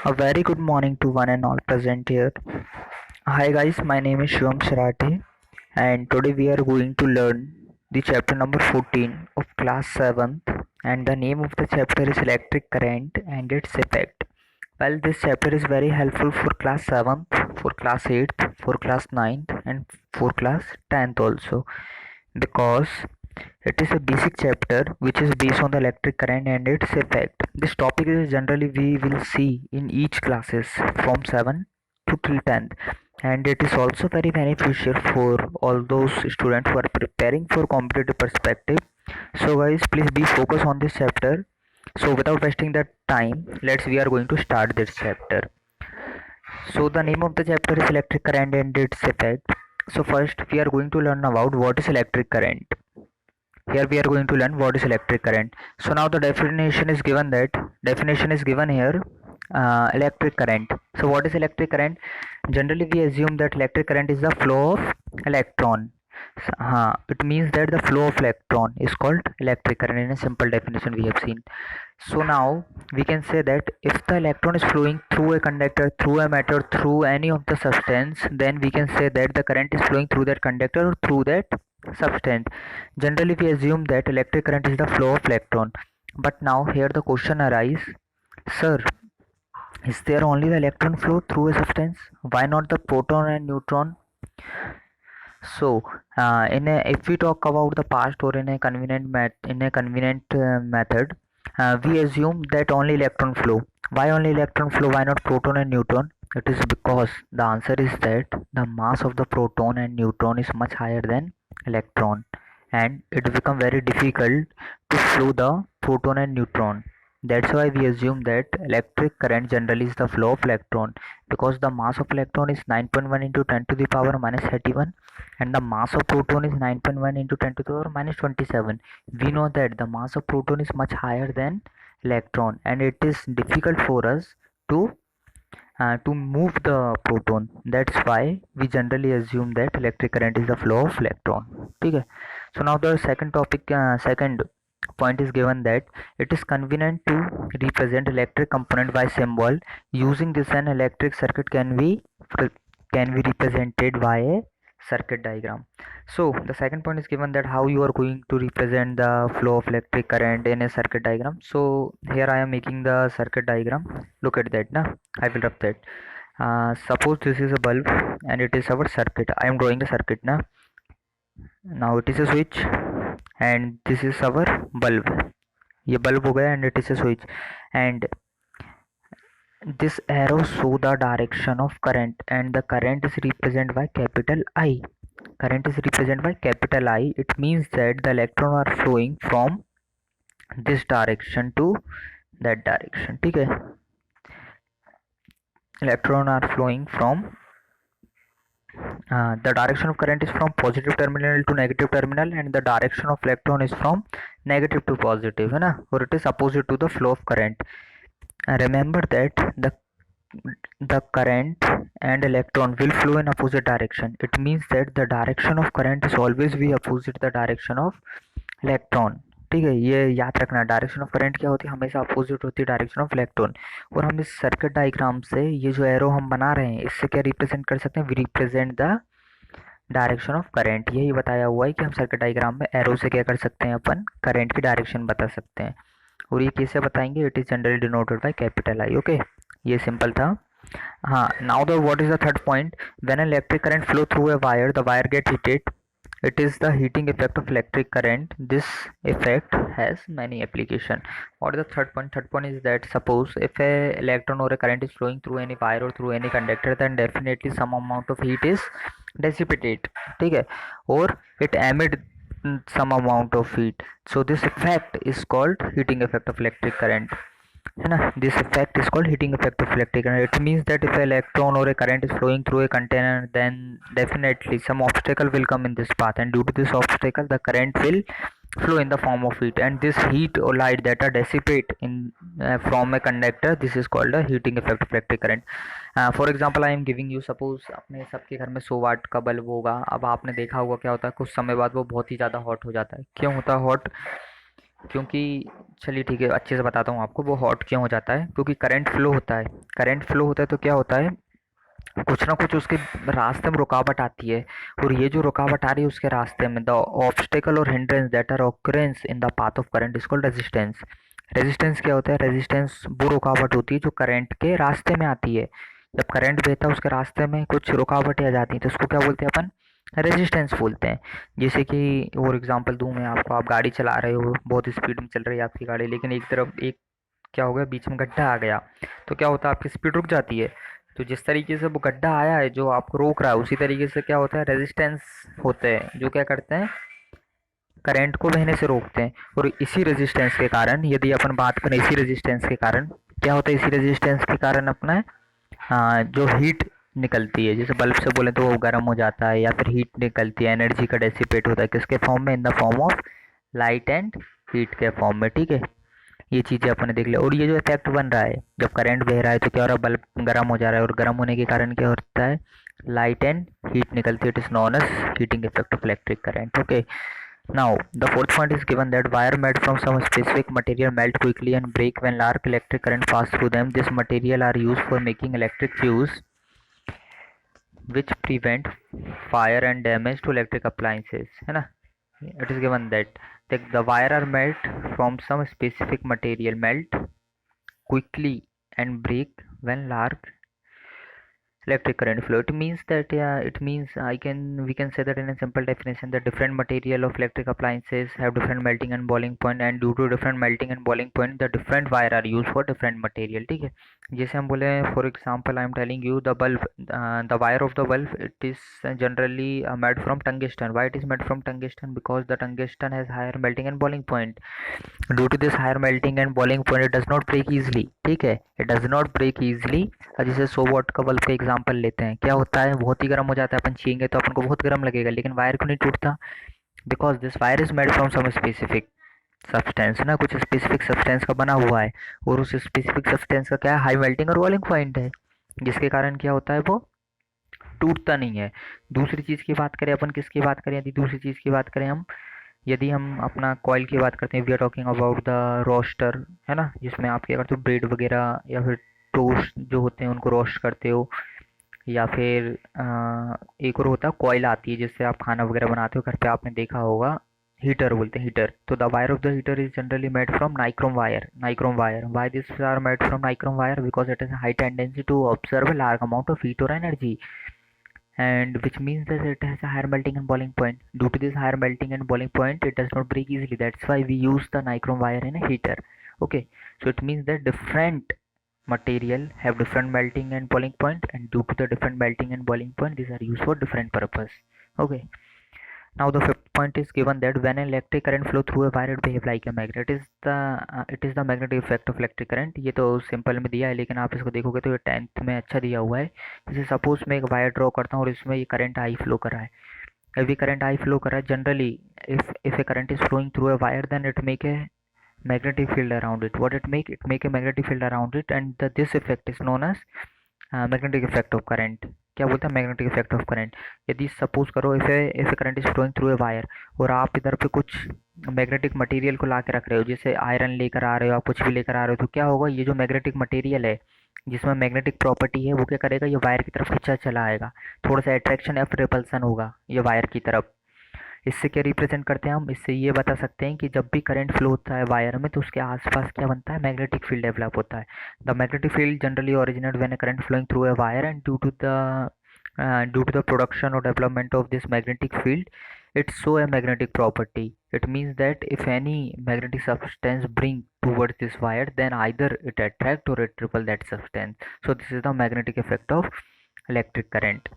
A very good morning to one and all present here. Hi guys, my name is Shivam Sharate and today we are going to learn the chapter number 14 of class 7th, and the name of the chapter is electric current and its effect. Well, this chapter is very helpful for class 7th, for class 8th, for class 9th and for class 10th also, because it is a basic chapter which is based on the electric current and its effect. This topic is generally we will see in each classes from 7 to till 10th, and it is also very beneficial for all those students who are preparing for competitive perspective. So guys, please be focused on this chapter. So without wasting the time, we are going to start this chapter. So the name of the chapter is electric current and its effect. So first we are going to learn about what is electric current. Here we are going to learn what is electric current. So now the definition is given here, electric current. So what is electric current? Generally we assume that electric current is the flow of electron. It means that the flow of electron is called electric current in a simple definition we have seen. So now we can say that if the electron is flowing through a conductor, through a metal, through any of the substance, then we can say that the current is flowing through that conductor or through that substance. Generally we assume that electric current is the flow of electron. But now here the question arises, sir, is there only the electron flow through a substance? Why not the proton and neutron? So, if we talk about the past or in a convenient method, we assume that only electron flow. Why only electron flow? Why not proton and neutron? It is because the answer is that the mass of the proton and neutron is much higher than electron, and it become very difficult to flow the proton and neutron. That's why we assume that electric current generally is the flow of electron, because the mass of electron is 9.1 into 10 to the power minus 31, and the mass of proton is 9.1 into 10 to the power minus 27. We know that the mass of proton is much higher than electron, and it is difficult for us to move the proton. That's why we generally assume that electric current is the flow of electron. Okay. So now the second point is given that it is convenient to represent electric component by symbol. Using this, an electric circuit can be represented by a circuit diagram. So the second point is given that how you are going to represent the flow of electric current in a circuit diagram. So here I am making the circuit diagram. Look at that now. I will rub that. Suppose this is a bulb and it is our circuit. I am drawing the circuit now. Now it is a switch and this is our bulb. ये bulb हो गया and it is a switch, and this arrow show the direction of current, and the current is represented by capital I. Current is represented by capital I. It means that the electrons are flowing from this direction to that direction. ठीक है, electrons are flowing from the direction of current is from positive terminal to negative terminal, and the direction of electron is from negative to positive, है ना, or it is opposite to the flow of current. Remember that the current and electron will flow in opposite direction. It means that the direction of current is always be opposite the direction of electron. ठीक है, ये याद रखना, direction of current क्या होती है, हमेशा opposite होती है डायरेक्शन ऑफ इलेक्ट्रॉन. और हम इस सर्किट डायग्राम से ये जो एरो हम बना रहे हैं इससे क्या रिप्रेजेंट कर सकते हैं, we represent the direction of current. यही बताया हुआ है कि हम सर्किट डायग्राम में एरो से क्या कर सकते हैं, अपन करंट की डायरेक्शन बता सकते हैं. और ये कैसे बताएंगे, it is generally denoted by capital I. Okay, ये सिंपल था. हाँ, now the what is the third point, when electric current flow through a wire the wire gate heated. It is the heating effect of electric current. This effect has many application. What is the third point? Third point is that suppose if a electron or a current is flowing through any wire or through any conductor, then definitely some amount of heat is dissipated, ठीक है, or it emit some amount of heat. So this effect is called heating effect of electric current, है ना. This effect is called heating effect of electric current. It means that if an electron or a current is flowing through a container, then definitely some obstacle will come in this path, and due to this obstacle the current will flow in the form of heat, and this heat or light that are dissipate in from a conductor, this is called a heating effect of electric current. For example, I am giving you, suppose अपने सबके घर में 100 वाट का bulb होगा. अब आपने देखा होगा क्या होता है, कुछ समय बाद वो बहुत ही ज़्यादा हॉट हो जाता है. क्यों होता है हॉट, क्योंकि चलिए ठीक है, अच्छे से बताता हूँ आपको वो हॉट क्यों हो जाता है। क्योंकि करंट फ्लो होता है, करंट फ्लो होता है तो क्या होता है, कुछ ना कुछ उसके रास्ते में रुकावट आती है। और ये जो रुकावट आ रही है उसके रास्ते में, द ऑब्स्टेकल और hindrance that are occurrence in the path of current is called resistance. Resistance क्या होता है, रेजिस्टेंस वो रुकावट होती है जो करंट के रास्ते में आती है। जब करंट बहता है उसके रास्ते में कुछ रुकावटें आ जाती हैं तो उसको क्या बोलते हैं अपन, रेजिस्टेंस बोलते हैं। जैसे कि और एग्जांपल दूं मैं आपको, आप गाड़ी चला रहे हो, बहुत स्पीड में चल रही है आपकी गाड़ी, लेकिन एक तरफ एक क्या हो गया, बीच में गड्ढा आ गया, तो क्या होता है, आपकी स्पीड रुक जाती है। तो जिस तरीके से वो गड्ढा आया है जो आपको रोक रहा है, उसी तरीके से क्या होता है, रेजिस्टेंस होते हैं जो क्या करते हैं, करंट को बहने से रोकते हैं। और इसी रेजिस्टेंस के कारण, यदि अपन बात करें इसी रेजिस्टेंस के कारण, क्या होता है, इसी रेजिस्टेंस के कारण अपना जो हीट निकलती है, जैसे बल्ब से बोले तो वो गर्म हो जाता है, या फिर हीट निकलती है, एनर्जी का डेसिपेट होता है, किसके फॉर्म में, in the form of light and heat के फॉर्म में। ठीक है, ये चीज़ें अपने देख लिया। और ये जो इफेक्ट बन रहा है, जब करंट बह रहा है तो क्या हो रहा है, बल्ब गर्म हो जा रहा है, और गर्म होने के कारण क्या होता है, लाइट एंड हीट निकलती है। It is known as heating effect of electric current. Okay, now the fourth point is given that wire made from some specific material melt quickly and break when large electric current pass through them. This material are used for making electric fuse which prevent fire and damage to electric appliances, है ना। It is given that the wire are made from some specific material melt quickly and break when large electric current flow. It means that, yeah, it means we can say that in a simple definition, that different material of electric appliances have different melting and boiling point, and due to different melting and boiling point the different wire are used for different material। ठीक है, जैसे हम बोले for example, I am telling you the bulb, the wire of the bulb, it is generally made from tungsten. Why it is made from tungsten? Because the tungsten has higher melting and boiling point. Due to this higher melting and boiling point, it does not break easily। ठीक है, it does not break easily। जैसे 100 वाट का bulb का example लेते हैं, क्या होता है, बहुत ही गर्म हो जाता है, अपन छींगे तो अपन को बहुत गर्म लगेगा, लेकिन वायर क्यों नहीं टूटता, because this wire is made from some specific substance ना, कुछ स्पेसिफिक सब्सटेंस का बना हुआ है। और उस स्पेसिफिक सब्सटेंस का क्या है, हाई मेल्टिंग और बॉइलिंग पॉइंट है, जिसके कारण क्या होता है, वो टूटता नहीं है। दूसरी चीज़ की बात करें अपन, किसकी बात करें, यदि दूसरी चीज़ की बात करें हम, यदि हम अपना कॉइल की बात करते हैं, we are talking about the roaster, है ना, जिसमें आप क्या करते हो, ब्रेड वगैरह या फिर टोस्ट जो होते हैं उनको रोस्ट करते हो, या फिर एक और होता है कॉइल आती है जिससे आप खाना वगैरह बनाते हो घर पे, आपने देखा होगा, हीटर बोलते हैं, हीटर। तो the wire of the heater is generally made from nichrome wire. Nichrome wire, why this are made from nichrome wire, because it is high tendency to observe large amount of heat और energy, and which means that it has a higher melting and boiling point. Due to this higher melting and boiling point, it does not break easily. That's why we use the nichrome wire in a heater. Okay, so it means that different material have different melting and boiling point, and due to the different melting and boiling point, these are used for different purpose. Okay, now the fifth point is given that when an electric current flow through a wire, it behave like a magnet. It is the magnetic effect of electric current। ये तो simple में दिया है, लेकिन आप इसको देखोगे तो ये 10th में अच्छा दिया हुआ है। जैसे सपोज मैं एक वायर ड्रॉ करता हूँ और इसमें ये करंट आई फ्लो कर रहा है। जब ये करंट आई फ्लो कर रहा है, generally if a current is flowing through a wire, then it make a magnetic field around it। what it make a magnetic field around it, and this effect is known as magnetic effect of current. क्या बोलते हैं, magnetic effect of current. यदि suppose करो if a current is flowing through a wire, और आप इधर पे कुछ मैग्नेटिक मटेरियल को ला के रख रहे हो, जैसे आयरन लेकर आ रहे हो, आप कुछ भी लेकर आ रहे हो, तो क्या होगा, ये जो मैग्नेटिक मटेरियल है जिसमें मैग्नेटिक प्रॉपर्टी है, वो क्या करेगा, ये वायर की तरफ खींचा चला आएगा। थोड़ा सा अट्रैक्शन या फिर रिपल्सन होगा ये वायर की तरफ। इससे क्या रिप्रेजेंट करते हैं हम, इससे ये बता सकते हैं कि जब भी करंट फ्लो होता है वायर में तो उसके आसपास क्या बनता है, मैग्नेटिक फील्ड डेवलप होता है। The magnetic field generally originate when a current flowing through a wire, and due to the production or development of this magnetic field, it show a magnetic property। it means that if any magnetic substance bring towards this wire, then either it attract or it repel that substance। so this is the magnetic effect of electric current।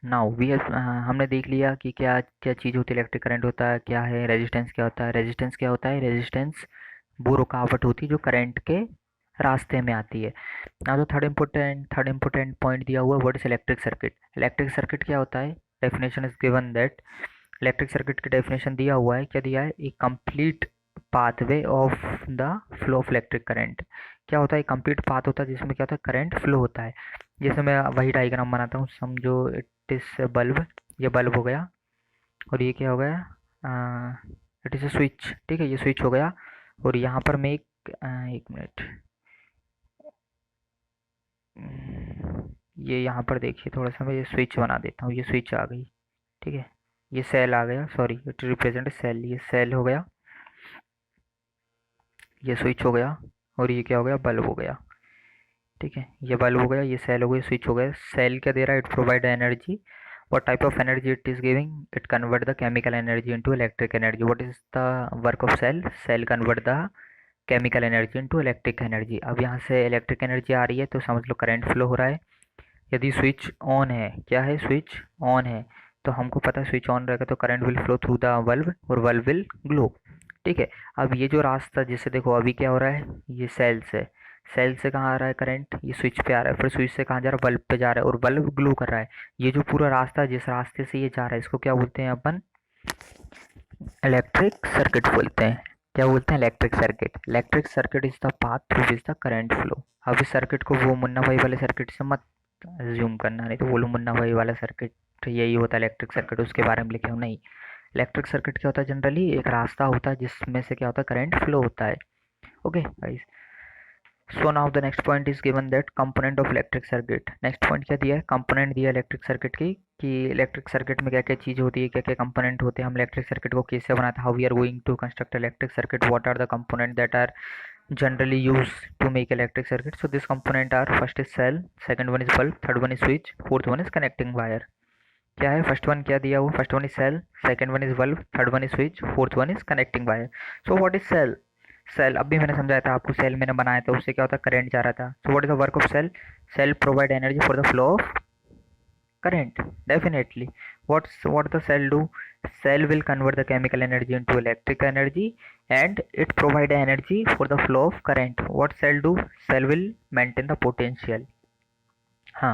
Now we हमने देख लिया कि क्या क्या चीज़ होती है, electric current होता है क्या है, रेजिस्टेंस क्या होता है। रेजिस्टेंस क्या होता है, रेजिस्टेंस वो रुकावट होती है जो करंट के रास्ते में आती है। ना तो थर्ड इम्पोर्टेंट पॉइंट दिया हुआ है, what is electric circuit. Electric circuit क्या होता है, definition is given that, electric circuit की डेफिनेशन दिया हुआ है, क्या दिया है, एक complete pathway of the flow of electric current. क्या होता है, कंप्लीट पाथ होता है जिसमें क्या होता है, करंट फ्लो होता है। जैसे मैं वही डायग्राम बनाता हूँ, समझो इट इस बल्ब, ये बल्ब हो गया, और ये क्या हो गया, इट इज़ अ स्विच, ठीक है, ये स्विच हो गया। और यहाँ पर मैं एक मिनट, ये यहाँ पर देखिए थोड़ा सा मैं ये स्विच बना देता हूँ, ये स्विच आ गई, ठीक है, ये सेल आ गया, सॉरी इट रिप्रेजेंट सेल, ये सेल हो गया, ये स्विच हो गया, और ये क्या हो गया, बल्ब हो गया, ठीक है, ये बल्ब हो गया, ये सेल हो गया, स्विच हो गया। सेल क्या दे रहा है, it provide energy. what type of energy it is giving, it convert the chemical energy into electric energy. What is the work of cell convert the chemical energy into electric energy। अब यहाँ से electric energy आ रही है तो समझ लो current flow हो रहा है। यदि स्विच ऑन है, क्या है, स्विच ऑन है, तो हमको पता है स्विच ऑन रहेगा तो current will flow through the bulb और बल्ब विल ग्लो, ठीक है। अब ये जो रास्ता, जैसे देखो अभी क्या हो रहा है, ये सेल से, सेल से कहाँ आ रहा है करंट, ये स्विच पे आ रहा है, फिर स्विच से कहाँ जा रहा है, बल्ब पे जा रहा है, और बल्ब ग्लो कर रहा है। ये जो पूरा रास्ता, जिस रास्ते से ये जा रहा है, इसको क्या बोलते हैं अपन, इलेक्ट्रिक सर्किट बोलते हैं। क्या बोलते हैं, electric circuit. Electric circuit is the path through which the current flow. अब इस सर्किट को वो मुन्ना भाई वाले सर्किट से मत ज्यूम करना, नहीं तो बोलो मुन्ना भाई वाला सर्किट तो यही होता है इलेक्ट्रिक सर्किट, उसके बारे में लिखे हो, नहीं। इलेक्ट्रिक सर्किट क्या होता है, जनरली एक रास्ता होता है जिसमें से क्या होता है, करंट फ्लो होता है। Okay guys, so now the next point is given that component of electric circuit. Next point क्या दिया है, कंपोनेंट दिया इलेक्ट्रिक सर्किट की, कि इलेक्ट्रिक सर्किट में क्या क्या चीज़ होती है, क्या क्या कंपोनेंट होते हैं, हम इलेक्ट्रिक सर्किट को कैसे बनाते हैं, how we are going to construct electric circuit, what are the component that are generally used to make electric circuit. So this component are, first is cell, second one is bulb, third one is switch, fourth one is connecting wire। क्या है, first one क्या दिया हुआ, first one is cell, second one is bulb, third one is switch, fourth one is connecting wire. So what is cell, cell अभी मैंने समझाया था आपको, सेल मैंने बनाया था, उससे क्या होता है, करंट जा रहा था। So what is the work of cell, cell provide energy for the flow of current, definitely। What the cell do, cell will convert the chemical energy into electric energy, and it provide energy for the flow of current। what cell do, cell will maintain the potential। हाँ,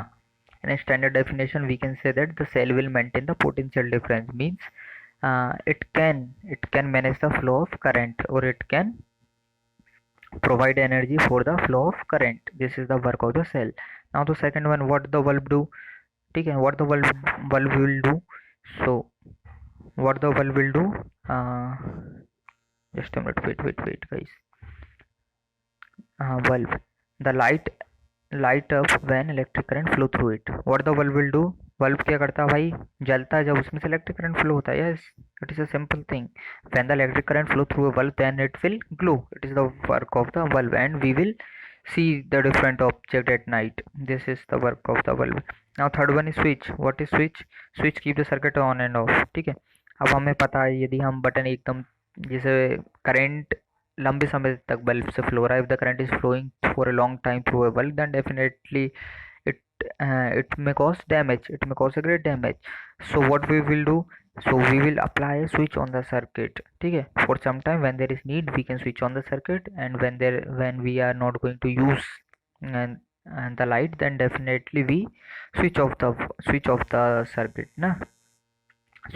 in a standard definition we can say that the cell will maintain the potential difference, means it can manage the flow of current, or it can provide energy for the flow of current। this is the work of the cell। now the second one, what the bulb do, ठीक है, what the bulb will do। so what the bulb will do, uh, just a minute, wait guys, bulb, the light up when electric current flow through it। what the bulb will do, bulb क्या करता है भाई, जलता है जब उसमें से electric current flow होता है। Yes, it is a simple thing, when the electric current flow through a bulb then it will glow, it is the work of the bulb, and we will see the different object at night। this is the work of the bulb। now third one is switch। what is switch, switch keep the circuit on and off, ठीक है। अब हमें पता है यदि हम button एकदम, जैसे करंट लंबे समय तक बल्ब से फ्लो रहा है, if the current is flowing for a long time through a bulb then definitely it it may cause damage, it may cause a great damage। so what we will do, so we will apply a switch on the circuit, ठीक है, for some time when there is need we can switch on the circuit, and when we are not going to use and the light, then definitely we switch off the circuit na।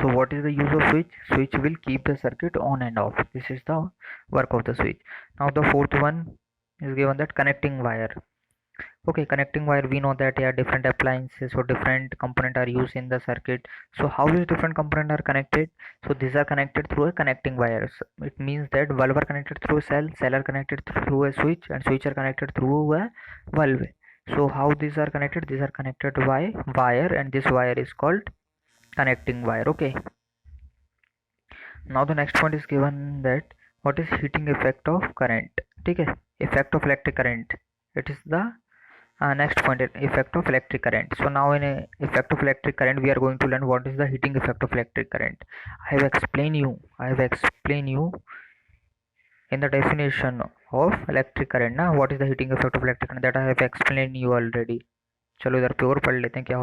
so what is the use of switch, switch will keep the circuit on and off, this is the work of the switch। now the fourth one is given that connecting wire। okay, connecting wire, we know that, yeah, different appliances or different component are used in the circuit। so how is different component are connected, so these are connected through a connecting wires। it means that bulb are connected through a cell are connected through a switch, and switch are connected through a bulb। so how these are connected, these are connected by wire, and this wire is called connecting wire। okay, now the next point is given that what is heating effect of current, ठीक है, effect of electric current, it is the next point, effect of electric current। so now in a effect of electric current we are going to learn what is the heating effect of electric current। I have explained you in the definition of electric current ना, what is the heating effect of electric current, that I have explained you already। चलो इधर pure पढ़ लेते हैं क्या होता है।